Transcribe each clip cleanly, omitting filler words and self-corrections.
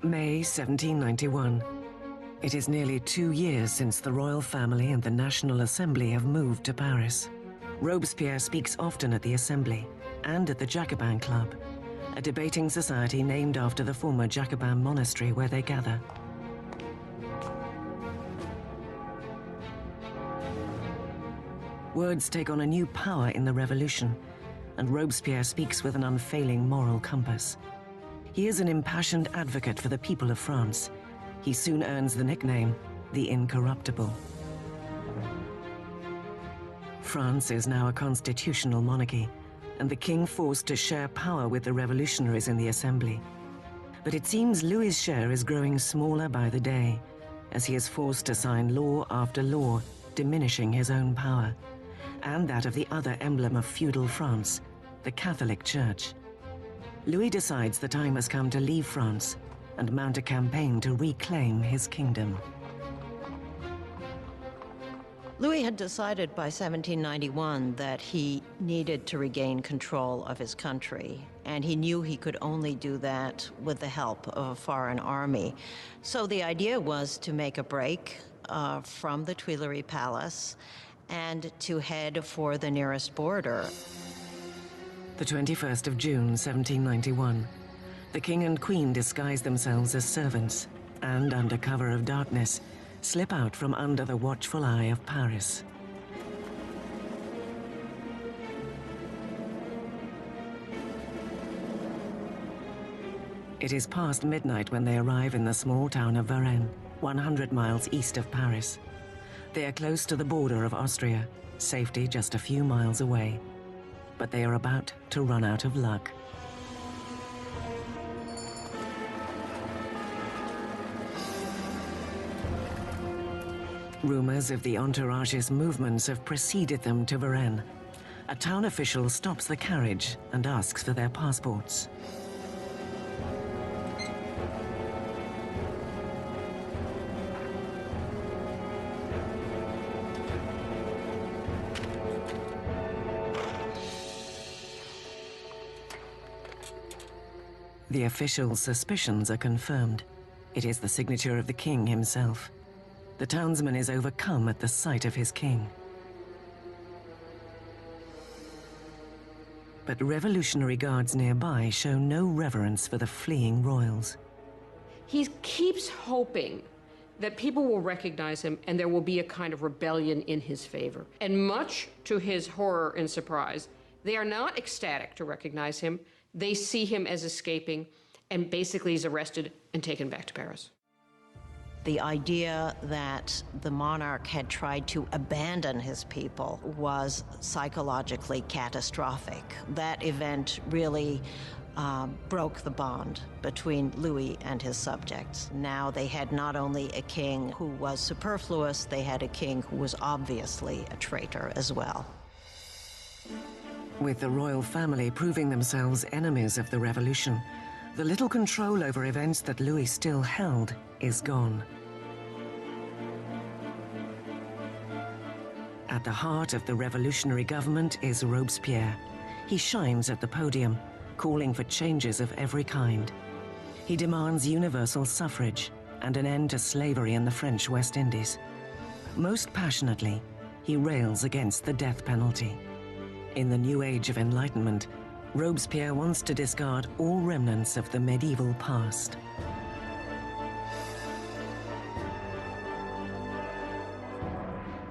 May 1791. It is nearly 2 years since the royal family and the National Assembly have moved to Paris. Robespierre speaks often at the Assembly and at the Jacobin Club, a debating society named after the former Jacobin monastery where they gather. Words take on a new power in the revolution, and Robespierre speaks with an unfailing moral compass. He is an impassioned advocate for the people of France. He soon earns the nickname, the Incorruptible. France is now a constitutional monarchy, and the king forced to share power with the revolutionaries in the Assembly. But it seems Louis's share is growing smaller by the day, as he is forced to sign law after law, diminishing his own power, and that of the other emblem of feudal France, the Catholic Church. Louis decides the time has come to leave France and mount a campaign to reclaim his kingdom. Louis had decided by 1791 that he needed to regain control of his country, and he knew he could only do that with the help of a foreign army. So the idea was to make a break from the Tuileries Palace and to head for the nearest border. The 21st of June, 1791. The king and queen disguise themselves as servants and, under cover of darkness, slip out from under the watchful eye of Paris. It is past midnight when they arrive in the small town of Varennes, 100 miles east of Paris. They are close to the border of Austria, safety just a few miles away. But they are about to run out of luck. Rumors of the entourage's movements have preceded them to Varennes. A town official stops the carriage and asks for their passports. The official's suspicions are confirmed. It is the signature of the king himself. The townsman is overcome at the sight of his king. But revolutionary guards nearby show no reverence for the fleeing royals. He keeps hoping that people will recognize him and there will be a kind of rebellion in his favor. And much to his horror and surprise, they are not ecstatic to recognize him. They see him as escaping, and basically he's arrested and taken back to Paris. The idea that the monarch had tried to abandon his people was psychologically catastrophic. That event really broke the bond between Louis and his subjects. Now they had not only a king who was superfluous, they had a king who was obviously a traitor as well. With the royal family proving themselves enemies of the revolution, the little control over events that Louis still held is gone. At the heart of the revolutionary government is Robespierre. He shines at the podium, calling for changes of every kind. He demands universal suffrage and an end to slavery in the French West Indies. Most passionately, he rails against the death penalty. In the new age of enlightenment, Robespierre wants to discard all remnants of the medieval past.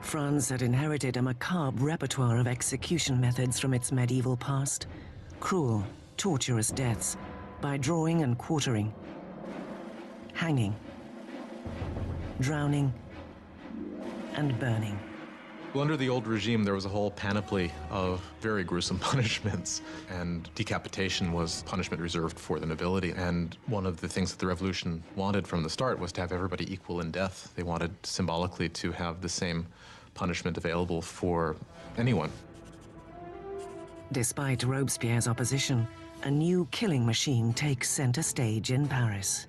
France had inherited a macabre repertoire of execution methods from its medieval past. Cruel, torturous deaths by drawing and quartering, hanging, drowning, and burning. Well, under the old regime, there was a whole panoply of very gruesome punishments, and decapitation was punishment reserved for the nobility. And one of the things that the revolution wanted from the start was to have everybody equal in death. They wanted symbolically to have the same punishment available for anyone. Despite Robespierre's opposition, a new killing machine takes center stage in Paris.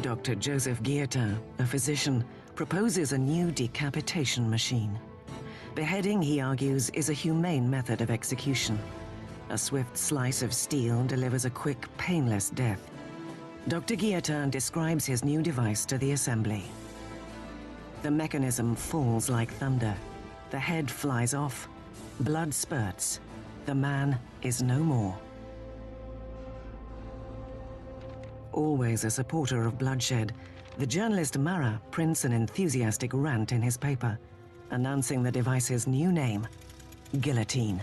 Dr. Joseph Guillotin, a physician, proposes a new decapitation machine. Beheading, he argues, is a humane method of execution. A swift slice of steel delivers a quick, painless death. Dr. Guillotin describes his new device to the assembly. The mechanism falls like thunder. The head flies off. Blood spurts. The man is no more. Always a supporter of bloodshed, the journalist Marat prints an enthusiastic rant in his paper, announcing the device's new name, guillotine.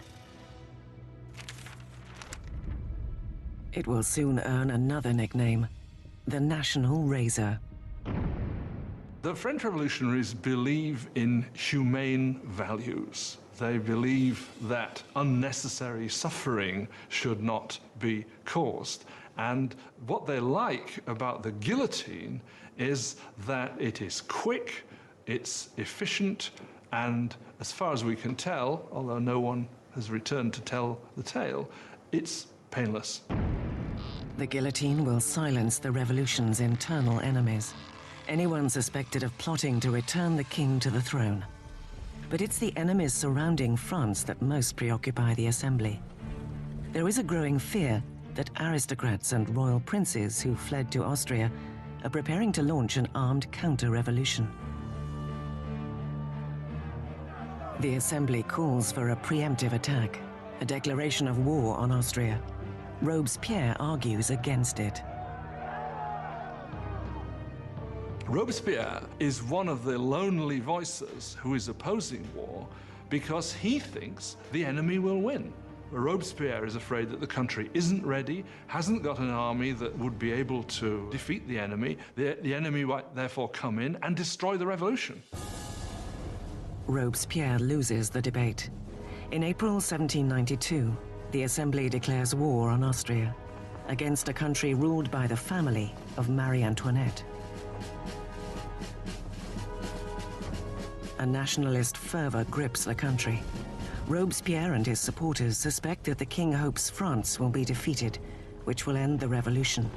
It will soon earn another nickname, the National Razor. The French revolutionaries believe in humane values. They believe that unnecessary suffering should not be caused. And what they like about the guillotine is that it is quick, it's efficient, and as far as we can tell, although no one has returned to tell the tale, it's painless. The guillotine will silence the revolution's internal enemies. Anyone suspected of plotting to return the king to the throne. But it's the enemies surrounding France that most preoccupy the assembly. There is a growing fear that aristocrats and royal princes who fled to Austria are preparing to launch an armed counter-revolution. The assembly calls for a preemptive attack, a declaration of war on Austria. Robespierre argues against it. Robespierre is one of the lonely voices who is opposing war because he thinks the enemy will win. Robespierre is afraid that the country isn't ready, hasn't got an army that would be able to defeat the enemy. The enemy might therefore come in and destroy the revolution. Robespierre loses the debate. In April 1792, the Assembly declares war on Austria against a country ruled by the family of Marie Antoinette. A nationalist fervor grips the country. Robespierre and his supporters suspect that the king hopes France will be defeated, which will end the revolution.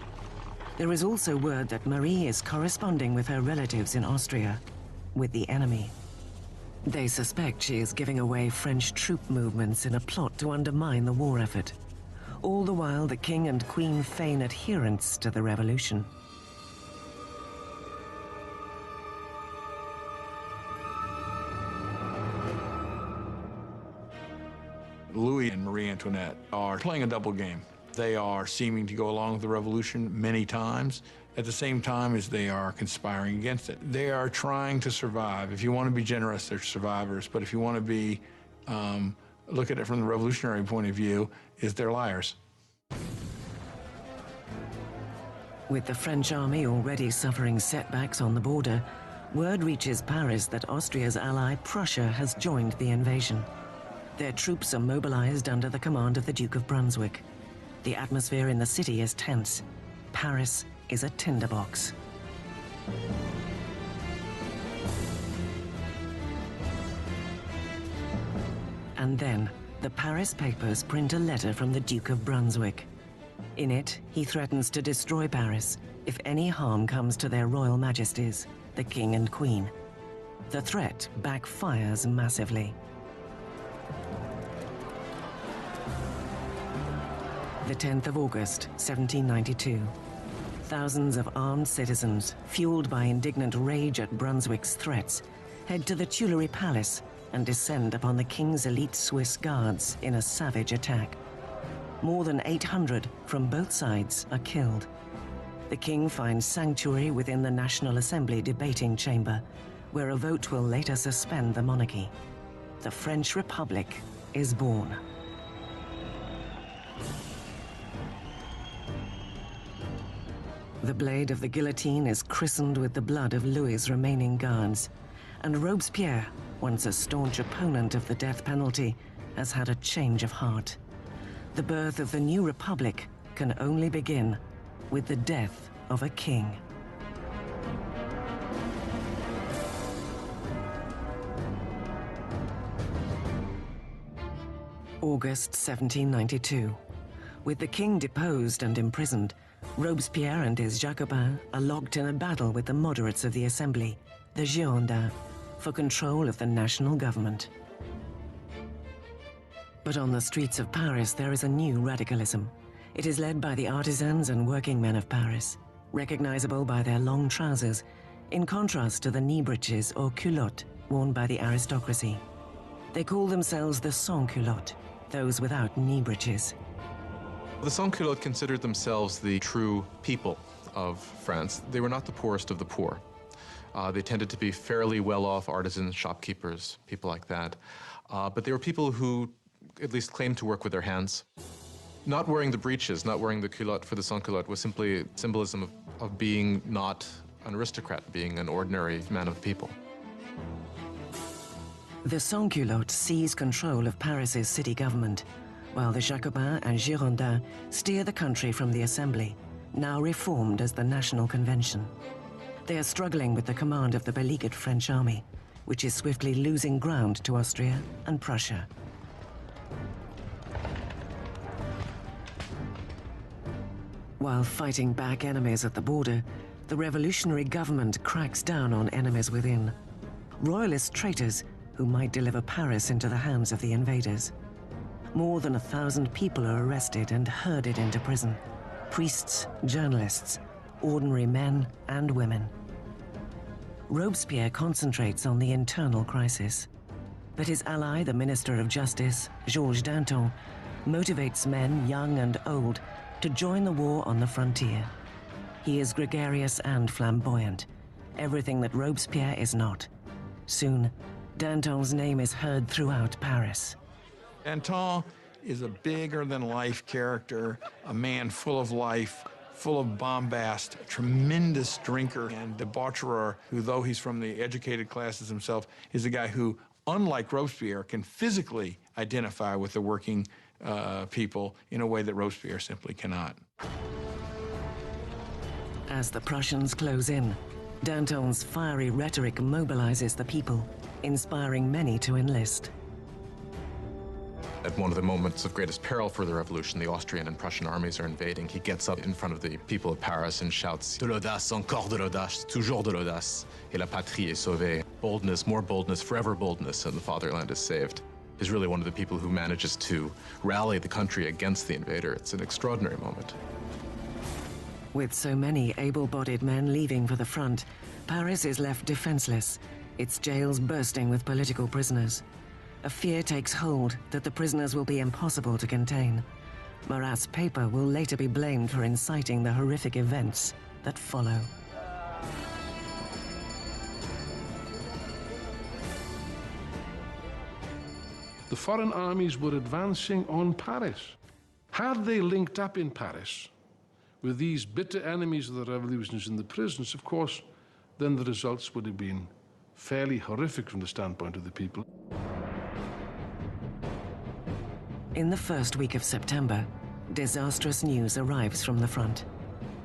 There is also word that Marie is corresponding with her relatives in Austria, with the enemy. They suspect she is giving away French troop movements in a plot to undermine the war effort. All the while, the king and queen feign adherence to the revolution. Louis and Marie Antoinette are playing a double game. They are seeming to go along with the revolution many times, at the same time as they are conspiring against it. They are trying to survive. If you want to be generous, they're survivors. But if you want to be, look at it from the revolutionary point of view, is they're liars. With the French army already suffering setbacks on the border, word reaches Paris that Austria's ally Prussia has joined the invasion. Their troops are mobilized under the command of the Duke of Brunswick. The atmosphere in the city is tense. Paris is a tinderbox. And then, the Paris papers print a letter from the Duke of Brunswick. In it, he threatens to destroy Paris if any harm comes to their royal majesties, the King and Queen. The threat backfires massively. The 10th of August, 1792. Thousands of armed citizens, fueled by indignant rage at Brunswick's threats, head to the Tuileries Palace and descend upon the king's elite Swiss guards in a savage attack. More than 800 from both sides are killed. The king finds sanctuary within the National Assembly debating chamber, where a vote will later suspend the monarchy. The French Republic is born. The blade of the guillotine is christened with the blood of Louis's remaining guards, and Robespierre, once a staunch opponent of the death penalty, has had a change of heart. The birth of the new republic can only begin with the death of a king. August 1792. With the king deposed and imprisoned, Robespierre and his Jacobins are locked in a battle with the moderates of the Assembly, the Girondins, for control of the national government. But on the streets of Paris, there is a new radicalism. It is led by the artisans and working men of Paris, recognizable by their long trousers, in contrast to the knee breeches or culottes worn by the aristocracy. They call themselves the sans-culottes, those without knee breeches. The sans-culottes considered themselves the true people of France. They were not the poorest of the poor. They tended to be fairly well-off artisans, shopkeepers, people like that. But they were people who at least claimed to work with their hands. Not wearing the breeches, not wearing the culotte for the sans-culotte was simply symbolism of being not an aristocrat, being an ordinary man of the people. The sans-culottes seize control of Paris's city government, while the Jacobins and Girondins steer the country from the Assembly, now reformed as the National Convention. They are struggling with the command of the beleaguered French army, which is swiftly losing ground to Austria and Prussia. While fighting back enemies at the border, the revolutionary government cracks down on enemies within. Royalist traitors who might deliver Paris into the hands of the invaders. More than 1,000 people are arrested and herded into prison. Priests, journalists, ordinary men and women. Robespierre concentrates on the internal crisis, but his ally, the Minister of Justice, Georges Danton, motivates men, young and old, to join the war on the frontier. He is gregarious and flamboyant, everything that Robespierre is not. Soon, Danton's name is heard throughout Paris. Danton is a bigger-than-life character, a man full of life, full of bombast, a tremendous drinker and debaucherer who, though he's from the educated classes himself, is a guy who, unlike Robespierre, can physically identify with the working people in a way that Robespierre simply cannot. As the Prussians close in, Danton's fiery rhetoric mobilizes the people, inspiring many to enlist. At one of the moments of greatest peril for the revolution, the Austrian and Prussian armies are invading. He gets up in front of the people of Paris and shouts, "De l'audace, encore de l'audace, toujours de l'audace, et la patrie est sauvée." Boldness, more boldness, forever boldness, and the fatherland is saved. He's really one of the people who manages to rally the country against the invader. It's an extraordinary moment. With so many able-bodied men leaving for the front, Paris is left defenseless, its jails bursting with political prisoners. A fear takes hold that the prisoners will be impossible to contain. Marat's paper will later be blamed for inciting the horrific events that follow. The foreign armies were advancing on Paris. Had they linked up in Paris with these bitter enemies of the revolutions in the prisons, of course, then the results would have been fairly horrific from the standpoint of the people. In the first week of September, disastrous news arrives from the front.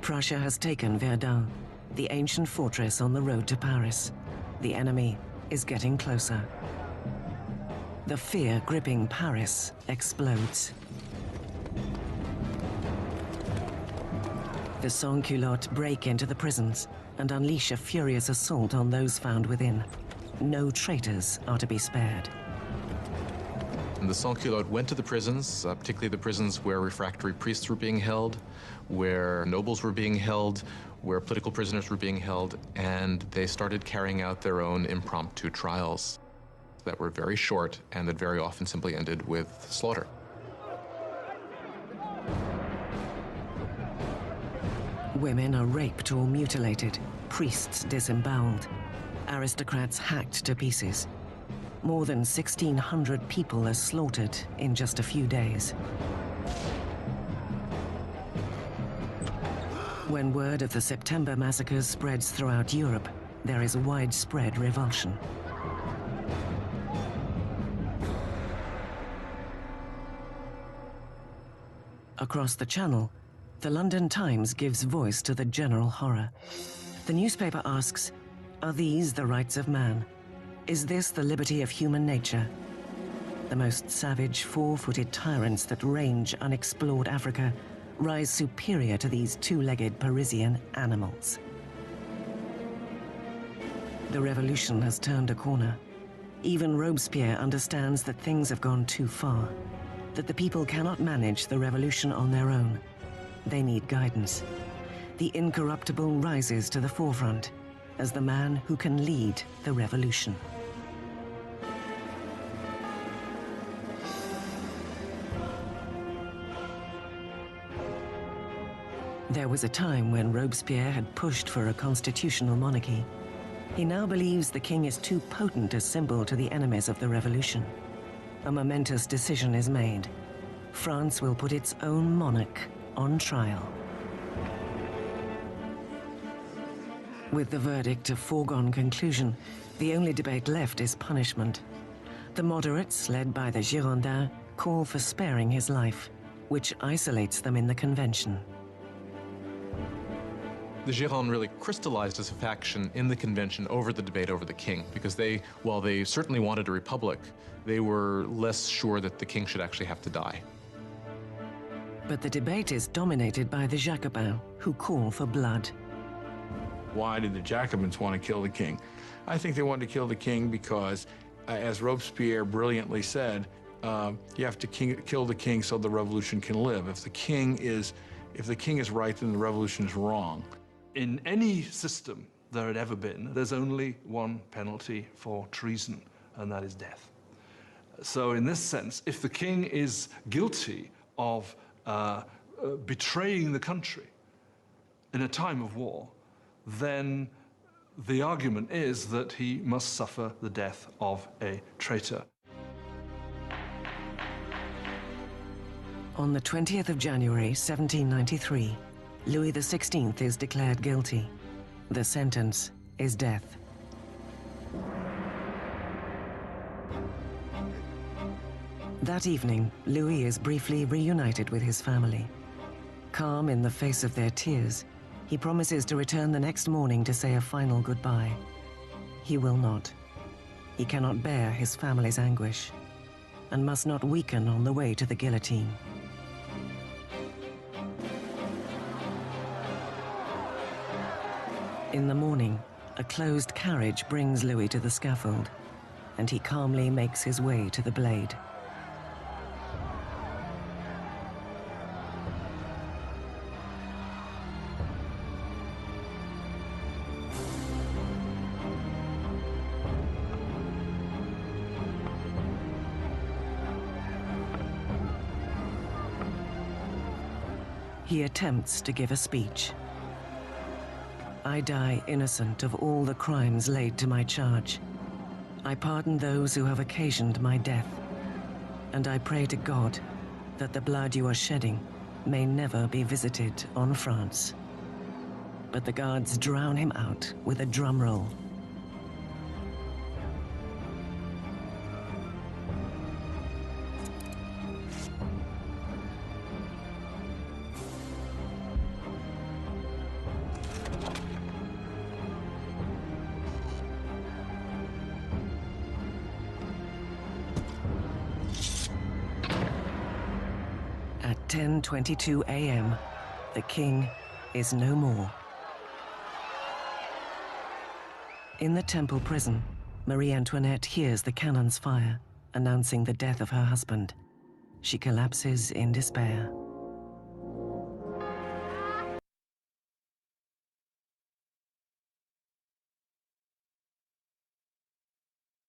Prussia has taken Verdun, the ancient fortress on the road to Paris. The enemy is getting closer. The fear gripping Paris explodes. The sans-culottes break into the prisons and unleash a furious assault on those found within. No traitors are to be spared. And the sans-culottes went to the prisons, particularly the prisons where refractory priests were being held, where nobles were being held, where political prisoners were being held, and they started carrying out their own impromptu trials that were very short and that very often simply ended with slaughter. Women are raped or mutilated, priests disemboweled, aristocrats hacked to pieces. More than 1,600 people are slaughtered in just a few days. When word of the September massacres spreads throughout Europe, there is widespread revulsion. Across the Channel, the London Times gives voice to the general horror. The newspaper asks, are these the rights of man? Is this the liberty of human nature? The most savage, four-footed tyrants that range unexplored Africa rise superior to these two-legged Parisian animals. The revolution has turned a corner. Even Robespierre understands that things have gone too far. that the people cannot manage the revolution on their own. They need guidance. The incorruptible rises to the forefront as the man who can lead the revolution. There was a time when Robespierre had pushed for a constitutional monarchy. He now believes the king is too potent a symbol to the enemies of the revolution. A momentous decision is made. France will put its own monarch on trial. With the verdict a foregone conclusion, the only debate left is punishment. The moderates, led by the Girondins, call for sparing his life, which isolates them in the convention. The Gironde really crystallized as a faction in the convention over the debate over the king, because they, while they certainly wanted a republic, they were less sure that the king should actually have to die. But the debate is dominated by the Jacobins, who call for blood. Why did the Jacobins want to kill the king? I think they wanted to kill the king because, as Robespierre brilliantly said, you have to kill the king so the revolution can live. If the king is right, then the revolution is wrong. In any system there had ever been, there's only one penalty for treason, and that is death. So in this sense, if the king is guilty of betraying the country in a time of war, then the argument is that he must suffer the death of a traitor. On the 20th of January, 1793, Louis XVI is declared guilty. The sentence is death. That evening, Louis is briefly reunited with his family. Calm in the face of their tears, he promises to return the next morning to say a final goodbye. He will not. He cannot bear his family's anguish, and must not weaken on the way to the guillotine. In the morning, a closed carriage brings Louis to the scaffold, and he calmly makes his way to the blade. He attempts to give a speech. I die innocent of all the crimes laid to my charge. I pardon those who have occasioned my death. And I pray to God that the blood you are shedding may never be visited on France. But the guards drown him out with a drum roll. At 10:22 a.m., the king is no more. In the Temple prison, Marie Antoinette hears the cannons fire, announcing the death of her husband. She collapses in despair.